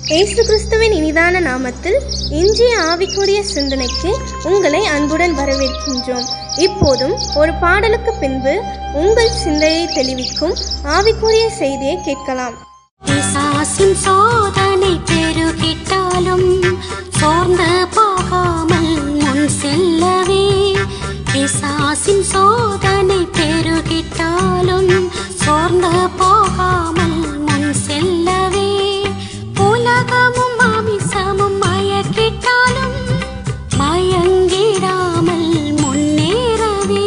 இயேசு கிறிஸ்துவின் இனிதான நாமத்தில் இன்றைய ஆவிக்குரிய சிந்தனைக்கு உங்களை அன்புடன் வரவேற்கின்றோம். இப்போதும் ஒரு பாடலுக்கு பின்பு உங்கள் சிந்தையை தெளிவிக்கும் ஆவிக்குரிய செய்தியை கேட்கலாம். பிசாசின் சோதனை பெருகிட்டாலும் சோர்ந்து போகாமல் முன் செல்லவே, பிசாசின் சோதனை பெருகிட்டாலும் சோர்ந்து போகாமல் முன் செல்லவே, உலகமும் மாமிசமும் மயக்கிட்டாலும் மயங்கிடாமல் முன்னேறவே,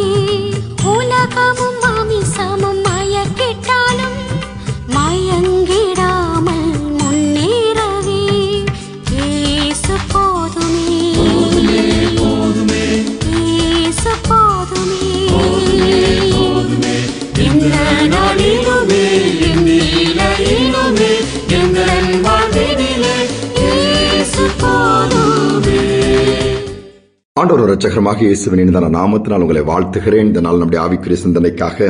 உலகமும் மாமிசமும் மயக்கிட்டாலும் மயங்கிடாமல் முன்னேறவே, இயேசு போதுமே, இயேசு போதுமே, இந்த நாளிலுமே எந்நிலையிலுமே எங்கள் வாழ்வினிலே இயேசு போதுமே. ஆண்டவர் இரட்சகருமாக இயேசுவின் இனிதான நாமத்தினால் உங்களை வாழ்த்துகிறேன். இந்த நாள் நம்முடைய ஆவிக்குரிய சிந்தனைக்காக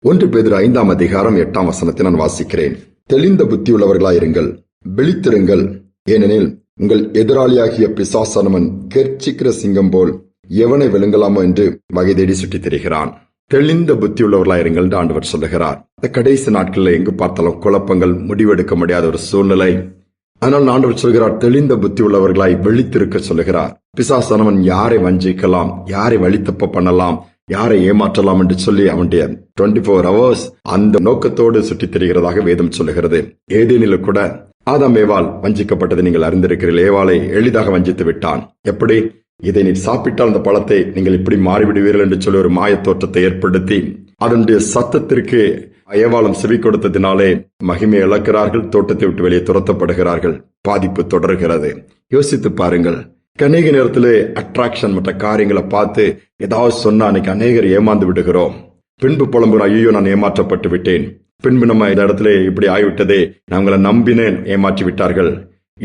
1 பேதுரு 5ஆம் அதிகாரம் 8ஆம் வசனத்தை நான் வாசிக்கிறேன். தெளிந்த புத்தியுள்ளவர்களாயிருங்கள், விழித்திருங்கள், ஏனெனில் உங்கள் எதிராளியாகிய பிசாசானவன் கெர்ச்சிக்கிற சிங்கம் போல் எவனை விழுங்கலாமோ என்று வகை தேடி சுற்றித் திரிகிறான். தெளிந்த புத்தியுள்ளவர்களாயிருங்கள் என்று ஆண்டவர் சொல்லுகிறார். இந்த கடைசி நாட்களில் எங்கு பார்த்தாலும் குழப்பங்கள், முடிவெடுக்க முடியாத ஒரு சூழ்நிலை. ஆனால் ஆண்டவர் சொல்கிறார், தெளிந்த புத்தி உள்ளவர்களாய் விழித்திருக்க சொல்லுகிறார். பிசாசானவன் யாரை வஞ்சிக்கலாம், யாரை வழித்தப்ப பண்ணலாம், யாரை ஏமாற்றலாம் என்று சொல்லி அவனுடைய 24 hours அந்த நோக்கத்தோடு சுற்றித் திரிகிறதாக வேதம் சொல்லுகிறது. ஏதேனில கூட ஆதாம் ஏவாள் வஞ்சிக்கப்பட்டதை நீங்கள் அறிந்திருக்கிறீர்கள். ஏவாளை எளிதாக வஞ்சித்து விட்டான். எப்படி? இதை நீ சாப்பிட்டால் அந்த பழத்தை நீங்கள் இப்படி மாறிவிடுவீர்கள் என்று சொல்லி ஒரு மாய தோற்றத்தை ஏற்படுத்தி அதனுடைய சத்தத்திற்கு ஏவாளும் செவி கொடுத்ததினாலே மகிமை இழக்கிறார்கள், தோட்டத்தை விட்டு வெளியே துரத்தப்படுகிறார்கள், பாதிப்பு தொடர்கிறது. யோசித்து பாருங்கள். அநேக நேரத்திலே அட்ராக்ஷன் மற்ற காரியங்களை பார்த்து ஏதாவது சொன்னா அன்னைக்கு அநேகர் ஏமாந்து விடுகிறோம். பின்பு புலம்புறோம், ஐயோ நான் ஏமாற்றப்பட்டு விட்டேன், பின்பு நம்ம இந்த இடத்துல இப்படி ஆகிவிட்டதே, நான் உங்களை நம்பினேன், ஏமாற்றி விட்டார்கள்,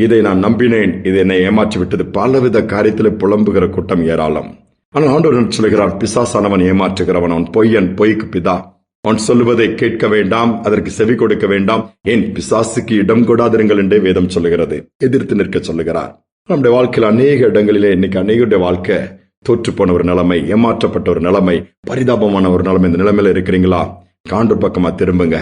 இதை நான் நம்பினேன், இது என்னை ஏமாற்றி விட்டது. பலவித காரியத்திலே புலம்புகிற கூட்டம் ஏராளம். ஆனால் ஆண்டவர் சொல்கிறார், பிசாசானவன் ஏமாற்றுகிறவன், அவன் பொய்யன், பொய்க்கு பிதா. அவன் சொல்லுவதை கேட்க வேண்டாம், அதற்கு செவி கொடுக்க வேண்டாம், ஏன் பிசாசுக்கு இடம் கொடாதிருங்கள் என்றே வேதம் சொல்லுகிறது. எதிர்த்து நிற்க சொல்லுகிறார். நம்முடைய வாழ்க்கையில் அநேக இடங்களிலே இன்னைக்கு அநேகருடைய வாழ்க்கை தோற்று போன ஒரு நிலைமை, ஏமாற்றப்பட்ட ஒரு நிலைமை, பரிதாபமான ஒரு நிலைமை. இந்த நிலைமையில இருக்கிறீங்களா? ஆண்டவர் பக்கமா திரும்புங்க,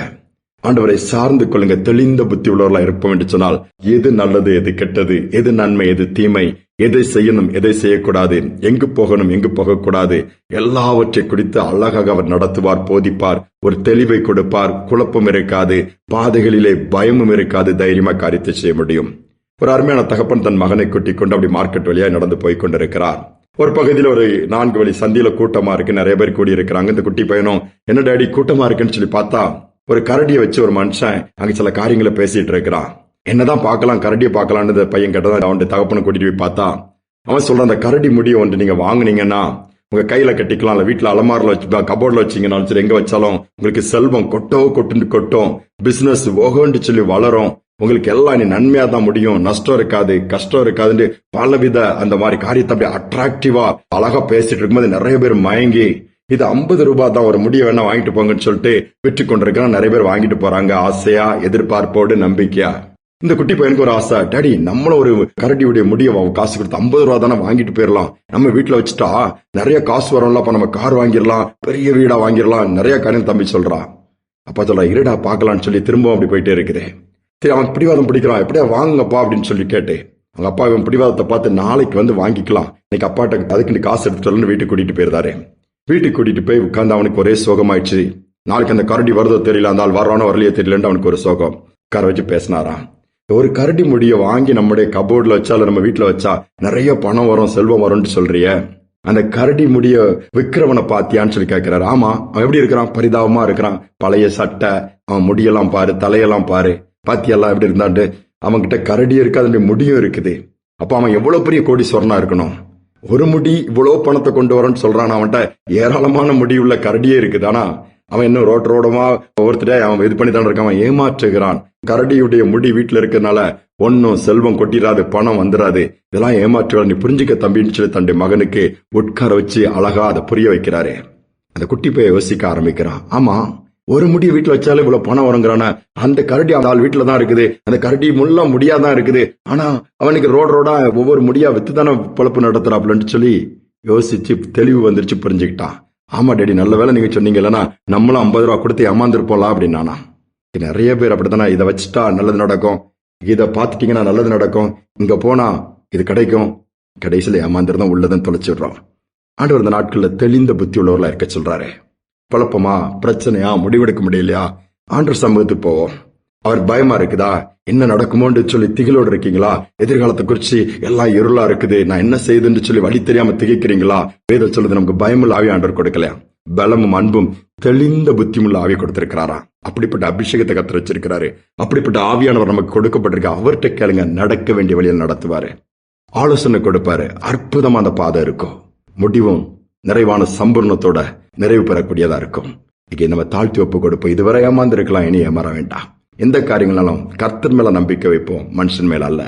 ஆண்டவரை சார்ந்து கொள்ளுங்க. தெளிந்த புத்தி உள்ளவர்களா இருப்போம் என்று சொன்னால் எது நல்லது, எது கெட்டது, எது நன்மை, எது தீமை, எதை செய்யணும், எதை செய்யக்கூடாது, எங்கு போகணும், எங்கு போகக்கூடாது, எல்லாவற்றை குறித்து அழகாக அவர் நடத்துவார், போதிப்பார், ஒரு தெளிவை கொடுப்பார். குழப்பம் இருக்காது, பாதைகளிலே பயமும் இருக்காது, தைரியமா காரியத்தை செய்ய முடியும். ஒரு அருமையான தகப்பன் தன் மகனை கூட்டிக் கொண்டு அப்படி மார்க்கெட் வழியா நடந்து போய் கொண்டிருக்கிறார். ஒரு பகுதியில் ஒரு 4 வழி சந்தியில கூட்டமா இருக்கு, நிறைய பேர் கூடி இருக்கிறாங்க. இந்த குட்டி பையனும் என்ன டாடி கூட்டமா இருக்குன்னு சொல்லி பார்த்தா ஒரு கரடியை வச்சு ஒரு மனுஷன் அங்க சில காரியங்களை பேசிட்டு இருக்கிறான். என்னதான் பார்க்கலாம், கரடியை பார்க்கலான்னு பையன் கேட்டதான் அவனுடைய தகப்பனை கூட்டிட்டு போய் பார்த்தா அவன் சொல்றான், அந்த கரடி முடியை ஒன்று நீங்க வாங்குனீங்கன்னா உங்க கையில கட்டிக்கலாம், இல்ல வீட்டுல அலமாரில வச்சு கபோர்ட்ல வச்சீங்கன்னா சரி, எங்க வச்சாலும் உங்களுக்கு செல்வம் கொட்டும், பிசினஸ் ஓகோன்னு சொல்லி வளரும், உங்களுக்கு எல்லாம் நீ நன்மையா தான் முடியும், நஷ்டம் இருக்காது, கஷ்டம் இருக்காதுன்னு பலவித அந்த மாதிரி காரியத்தை அப்படியே அட்ராக்டிவா அழகா பேசிட்டு இருக்கும்போது நிறைய பேர் மயங்கி இது 50 ரூபாய் தான், ஒரு முடிய வேணா வாங்கிட்டு போங்கன்னு சொல்லிட்டு விற்று கொண்டிருக்கிறான். நிறைய பேர் வாங்கிட்டு போறாங்க, ஆசையா, எதிர்பார்ப்போடு, நம்பிக்கையா. இந்த குட்டி பையனுக்கு ஒரு ஆசை, டாடி நம்மளும் ஒரு கரடியுடைய முடிய காசு கொடுத்து 50 ரூபா தானே வாங்கிட்டு போயிடலாம், நம்ம வீட்டுல வச்சுட்டா நிறைய காசு வரும்ல, அப்ப நம்ம கார் வாங்கிடலாம், பெரிய வீடா வாங்கிடலாம், நிறைய காரியம் தம்பி சொல்றான். அப்பா சொல்ற, இருடா பாக்கலாம்னு சொல்லி திரும்பவும் அப்படி போயிட்டே இருக்குது. சரி, அவன் பிடிவாதம் பிடிக்கிறான், எப்படியா வாங்கப்பா அப்படின்னு சொல்லி கேட்டு அவங்க அப்பா இவன் பிடிவாதத்தை பார்த்து நாளைக்கு வந்து வாங்கிக்கலாம், இன்னைக்கு அப்பாட்ட அதுக்கு காசு எடுத்துட்டு வீட்டுக்கு கூட்டிட்டு போயிருந்தாரு. வீட்டுக்கு கூட்டிட்டு போய் உட்கார்ந்து அவனுக்கு ஒரே சோகமாயிடுச்சு. நாளைக்கு அந்த கரடி வருதோ தெரியல, அந்த ஆள் வர்றானோ வரலையோ தெரியலன்னு அவனுக்கு ஒரு சோகம். உட்கார வச்சு பேசினாராம். ஒரு கரடி முடிய வாங்கி நம்முடைய கபோர்ட்ல வச்சா, நம்ம வீட்டுல வச்சா நிறைய பணம் வரும், செல்வம் வரும்னு சொல்றிய, அந்த கரடி முடிய விக்கிறவனை பாத்தியான்னு சொல்லி கேட்கிறாரு. ஆமா, அவன் எப்படி இருக்கிறான்? பரிதாபமா இருக்கிறான், பழைய சட்டை, அவன் முடியெல்லாம் பாரு, தலையெல்லாம் பாரு, பாத்தியெல்லாம் எப்படி இருந்தான்ட்டு. அவன்கிட்ட கரடி இருக்கு, அதனுடைய முடியும் இருக்குது. அப்ப அவன் எவ்வளவு பெரிய கோடீஸ்வரனா இருக்கணும். ஒரு முடி இவ்வளவு பணத்தை கொண்டு வரன்னு சொல்றான். அவன்கிட்ட ஏராளமான முடி உள்ள கரடியே இருக்குது. ஆனா அவன் இன்னும் ரோடமா ஒவ்வொருத்தரே அவன் இது பண்ணி தான் இருக்கான், அவன் ஏமாற்றுகிறான். கரடியுடைய முடி வீட்டுல இருக்கிறதுனால ஒன்னும் செல்வம் கொட்டிராது, பணம் வந்துடாது, இதெல்லாம் ஏமாற்றுகிறான், நீ புரிஞ்சுக்க தம்பின்னு சொல்லி தன்னுடைய மகனுக்கு உட்கார வச்சு அழகா அதை புரிய வைக்கிறாரு. அந்த குட்டி போய் யோசிக்க ஆரம்பிக்கிறான். ஆமா, ஒரு முடி வீட்டுல வச்சாலே இவ்வளவு பணம் வருங்கிறானா, அந்த கரடி அந்த ஆள் வீட்டுல தான் இருக்குது, அந்த கரடி முள்ள முடியாதான் இருக்குது, ஆனா அவனுக்கு ரோடா ஒவ்வொரு முடியா வித்துதானே பொழப்பு நடத்துறாப்புலன்னு சொல்லி யோசிச்சு தெளிவு வந்துருச்சு, புரிஞ்சுக்கிட்டான். ஆமா டேடி, நல்ல வேலை நீங்க சொன்னீங்க, இல்லைன்னா நம்மளும் 50 ரூபா கொடுத்து ஏமாந்துருப்போம்லாம் அப்படின்னானா. நிறைய பேர் அப்படித்தானே, இதை வச்சுட்டா நல்லது நடக்கும், இதை பார்த்துட்டீங்கன்னா நல்லது நடக்கும், இங்க போனா இது கிடைக்கும், கடைசியில ஏமாந்துருதான் உள்ளதுன்னு தொலைச்சிடுறோம். ஆண்டவர் இந்த நாட்கள்ல தெளிந்த புத்தி உள்ளவர்களா இருக்க சொல்றாரு. குழப்பமா, பிரச்சனையா, முடிவெடுக்க முடியலையா, ஆண்டவர் சமூகத்துக்கு போவோம். அவர் பயமா இருக்குதா, என்ன நடக்குமோன்னு சொல்லி திகிலோடு இருக்கீங்களா, எதிர்காலத்தை குறிச்சு எல்லாம் இருளா இருக்குது, நான் என்ன செய்யுதுன்னு சொல்லி வழி தெரியாம திகைக்கிறீங்களா, வேதம் சொல்லுது நமக்கு பயமுள்ள ஆவி ஆண்டவர் கொடுக்கலையா, பலமும் அன்பும் தெளிந்த புத்தியுள்ள ஆவி கொடுத்திருக்கிறாரா. அப்படிப்பட்ட அபிஷேகத்தை கத்து வச்சிருக்கிறாரு. அப்படிப்பட்ட ஆவியானவர் நமக்கு கொடுக்கப்பட்டிருக்க. அவர்கிட்ட கேளுங்க, நடக்க வேண்டிய வழியில் நடத்துவாரு, ஆலோசனை கொடுப்பாரு. அற்புதமா அந்த பாதை இருக்கும், முடிவும் நிறைவான சம்பூர்ணத்தோட நிறைவு பெறக்கூடியதா இருக்கும். இங்கே நம்ம தாழ்த்தி ஒப்பு கொடுப்போம். இதுவரை ஏமாந்திருக்கலாம், இனி ஏமாற வேண்டாம். எந்த காரியங்களாலும் கர்த்தர் மேல நம்பிக்கை வைப்போம், மனுஷன் மேல அல்ல,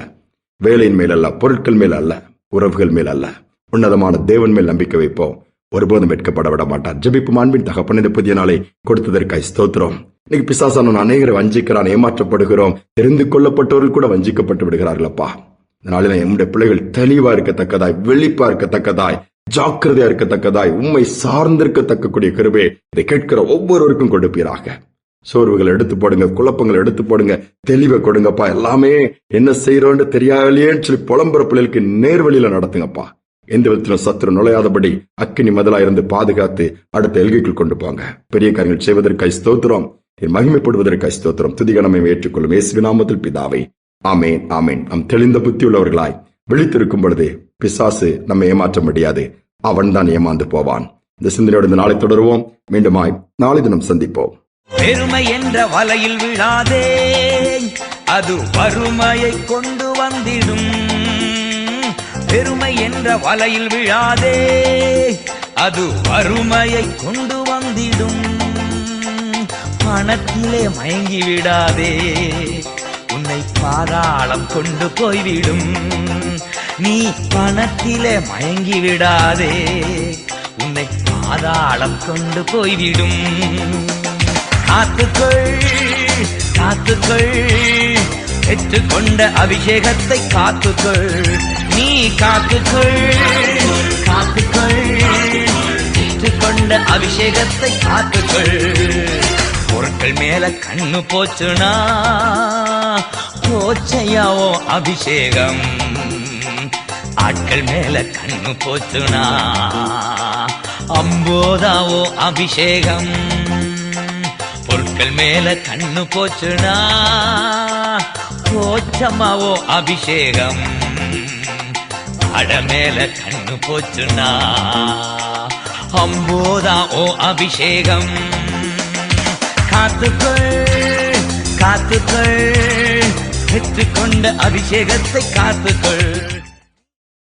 வேலையின் மேல் அல்ல, பொருட்கள் மேல் அல்ல, உறவுகள் மேல் அல்ல, உன்னதமான தேவன் மேல் நம்பிக்கை வைப்போம். ஒருபோதும் வெட்கப்பட விட மாட்டார். ஜெபிப்பு அன்பின் தகப்பன், இந்த புதிய நாளை கொடுத்ததற்காய் ஸ்தோத்திரம். இன்னைக்கு பிசாசான அநேகரை வஞ்சிக்கிறான், ஏமாற்றப்படுகிறோம், தெரிந்து கொள்ளப்பட்டவர்கள் கூட வஞ்சிக்கப்பட்டு விடுகிறார்களப்பா. இந்த நாளில் நம்முடைய பிள்ளைகள் தெளிவா இருக்கத்தக்கதாய், வெளிப்பா இருக்கத்தக்கதாய், ஜாக்கிரதையா இருக்கத்தக்கதாய், உண்மை சார்ந்திருக்கத்தக்கக்கூடிய கிருபை இதை கேட்கிற ஒவ்வொருவருக்கும் கொடுப்பீராக. சோர்வுகளை எடுத்து போடுங்க, குழப்பங்களை எடுத்து போடுங்க, தெளிவை கொடுங்கப்பா. எல்லாமே என்ன செய்யறோன்னு தெரியாதேன்னு சொல்லி புலம்புற பிள்ளைகளுக்கு நேர்வழியில நடத்துங்கப்பா. எந்த விதத்திலும் சத்துரு நுழையாதபடி அக்கினி மதலா இருந்து பாதுகாத்து அடுத்த எல்கைக்குள் கொண்டு போங்க. பெரிய காரியங்கள் செய்வதற்காய் ஸ்தோத்திரம், மகிமைப்படுவதற்காய் ஸ்தோத்திரம். துதிகணமை ஏற்றுக்கொள்ளும் இயேசுவின் நாமத்தில் பிதாவே, ஆமேன் ஆமேன். நாம் தெளிந்த புத்தி உள்ளவர்களாய் விழித்திருக்கும் பொழுது பிசாசு நம்ம ஏமாற்ற முடியாது, அவன் தான் ஏமாந்து போவான். இந்த சிந்தனையோடு இந்த நாளை தொடருவோம். மீண்டுமாய் நாளை தினம் சந்திப்போம். பெருமை என்ற வலையில் விழாதே, அது வறுமையை கொண்டு வந்திடும். பெருமை என்ற வலையில் விழாதே, அது வறுமையை கொண்டு வந்திடும். பணத்திலே மயங்கி விடாதே, உன்னை பாதாளம் கொண்டு போய்விடும். நீ பணத்திலே மயங்கி விடாதே, உன்னை பாதாளம் கொண்டு போய்விடும். காத்துக்கொள் காத்துக்கொள், பெற்றுக்கொண்ட அபிஷேகத்தை காத்துக்கொள். நீ காத்துக்கொள் காத்துக்கொள், பெற்றுக்கொண்ட அபிஷேகத்தை காத்துக்கொள். பொருட்கள் மேல கண்ணு போச்சுனா போச்சையாவோ அபிஷேகம். ஆட்கள் மேல கண்ணு போச்சுனா அம்போதாவோ அபிஷேகம். பொருட்கள் மேல கண்ணு போச்சுனா போச்சமாவோ அபிஷேகம். அட மேல கண்ணு போச்சுனா அம்போதாவோ அபிஷேகம். காத்துக்கொள் காத்துக்கொள், பெற்றுக்கொண்ட அபிஷேகத்தை காத்துக்கொள்.